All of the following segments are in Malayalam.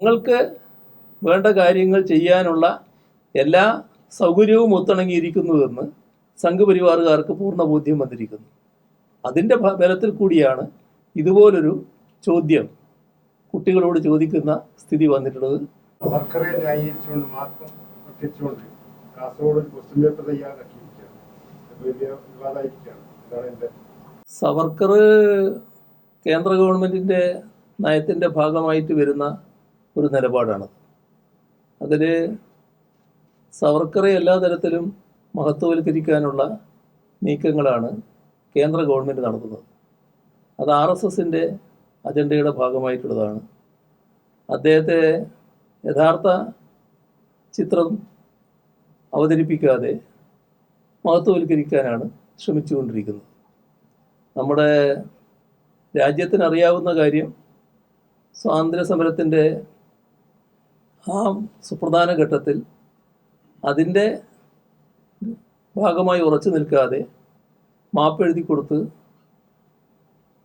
നിങ്ങൾക്ക് വേണ്ട കാര്യങ്ങൾ ചെയ്യാനുള്ള എല്ലാ സൗകര്യവും ഒത്തിണങ്ങിയിരിക്കുന്നുവെന്ന് സംഘപരിവാറുകാർക്ക് പൂർണ്ണ ബോധ്യം വന്നിരിക്കുന്നു. അതിൻ്റെ ബലത്തിൽ കൂടിയാണ് ഇതുപോലൊരു ചോദ്യം കുട്ടികളോട് ചോദിക്കുന്ന സ്ഥിതി വന്നിട്ടുള്ളത്. സവർക്കർ കേന്ദ്ര ഗവൺമെൻറ്റിൻ്റെ നയത്തിൻ്റെ ഭാഗമായിട്ട് വരുന്ന ഒരു നിലപാടാണ്. അതിൽ സവർക്കറെ എല്ലാ തരത്തിലും മഹത്വവൽക്കരിക്കാനുള്ള നീക്കങ്ങളാണ് കേന്ദ്ര ഗവൺമെൻറ് നടത്തുന്നത്. അത് RSSൻ്റെ അജണ്ടയുടെ ഭാഗമായിട്ടുള്ളതാണ്. അദ്ദേഹത്തെ യഥാർത്ഥ ചിത്രം അവതരിപ്പിക്കാതെ മഹത്വവൽക്കരിക്കാനാണ് ശ്രമിച്ചുകൊണ്ടിരിക്കുന്നത്. നമ്മുടെ രാജ്യത്തിനറിയാവുന്ന കാര്യം, സ്വാതന്ത്ര്യ സമരത്തിൻ്റെ ആ സുപ്രധാന ഘട്ടത്തിൽ അതിൻ്റെ ഭാഗമായി ഉറച്ചു നിൽക്കാതെ മാപ്പെഴുതി കൊടുത്ത്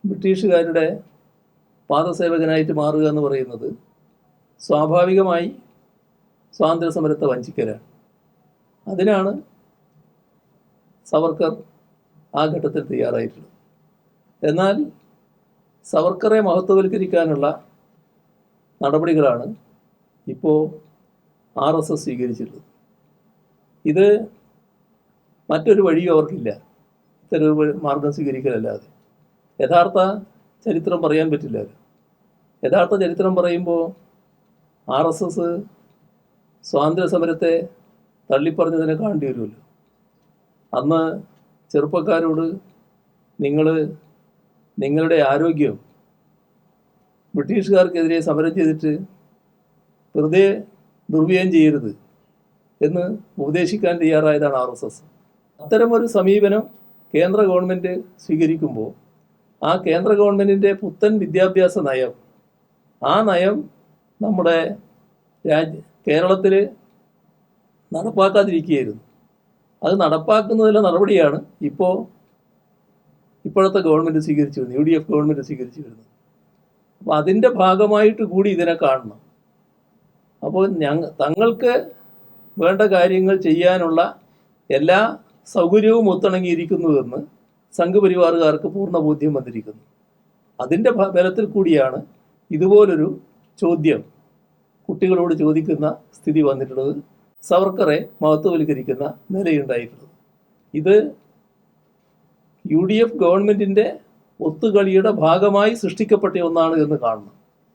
ബ്രിട്ടീഷുകാരുടെ പാദസേവകനായിട്ട് മാറുക എന്ന് പറയുന്നത് സ്വാഭാവികമായി സ്വാതന്ത്ര്യ സമരത്തെ വഞ്ചിക്കലാണ്. അതിനാണ് സവർക്കർ ആ ഘട്ടത്തിൽ തയ്യാറായിട്ടുള്ളത്. എന്നാൽ സവർക്കറെ മഹത്വവൽക്കരിക്കാനുള്ള നടപടികളാണ് ഇപ്പോൾ RSS സ്വീകരിച്ചിട്ടുള്ളത്. ഇത് മറ്റൊരു വഴിയും അവർക്കില്ല, ഇത്തരൊരു മാർഗം സ്വീകരിക്കലല്ലാതെ. യഥാർത്ഥ ചരിത്രം പറയാൻ പറ്റില്ല. യഥാർത്ഥ ചരിത്രം പറയുമ്പോൾ RSS സ്വാതന്ത്ര്യ സമരത്തെ തള്ളിപ്പറഞ്ഞതിനെ കാണേണ്ടി വരുമല്ലോ. അന്ന് ചെറുപ്പക്കാരോട് നിങ്ങളുടെ ആരോഗ്യം ബ്രിട്ടീഷുകാർക്കെതിരെ സമരം ചെയ്തിട്ട് വെറുതെ ദുർവ്യയം ചെയ്യരുത് എന്ന് ഉപദേശിക്കാൻ തയ്യാറായതാണ് RSS. അത്തരമൊരു സമീപനം കേന്ദ്ര ഗവൺമെൻറ് സ്വീകരിക്കുമ്പോൾ ആ കേന്ദ്ര ഗവൺമെൻറ്റിൻ്റെ പുത്തൻ വിദ്യാഭ്യാസ നയം, ആ നയം നമ്മുടെ കേരളത്തിൽ നടപ്പാക്കാതിരിക്കുകയായിരുന്നു. അത് നടപ്പാക്കുന്നതിലെ നടപടിയാണ് ഇപ്പോഴത്തെ ഗവൺമെൻറ് സ്വീകരിച്ചു വരുന്നത്, UDF ഗവൺമെൻറ് സ്വീകരിച്ചു വരുന്നത്. അപ്പോൾ അതിൻ്റെ ഭാഗമായിട്ട് കൂടി ഇതിനെ കാണണം. അപ്പോൾ തങ്ങൾക്ക് വേണ്ട കാര്യങ്ങൾ ചെയ്യാനുള്ള എല്ലാ സൗകര്യവും ഒത്തിണങ്ങിയിരിക്കുന്നുവെന്ന് സംഘപരിവാറുകാർക്ക് പൂർണ്ണ ബോധ്യം വന്നിരിക്കുന്നു. അതിൻ്റെ ബലത്തിൽ കൂടിയാണ് ഇതുപോലൊരു ചോദ്യം കുട്ടികളോട് ചോദിക്കുന്ന സ്ഥിതി വന്നിട്ടുള്ളത്. സവർക്കറെ മഹത്വവൽക്കരിക്കുന്ന നിലയുണ്ടായിട്ടുള്ളത്. ഇത് UDF ഗവൺമെൻറ്റിൻ്റെ ഒത്തുകളിയുടെ ഭാഗമായി സൃഷ്ടിക്കപ്പെട്ട ഒന്നാണ് എന്ന് കാണണം.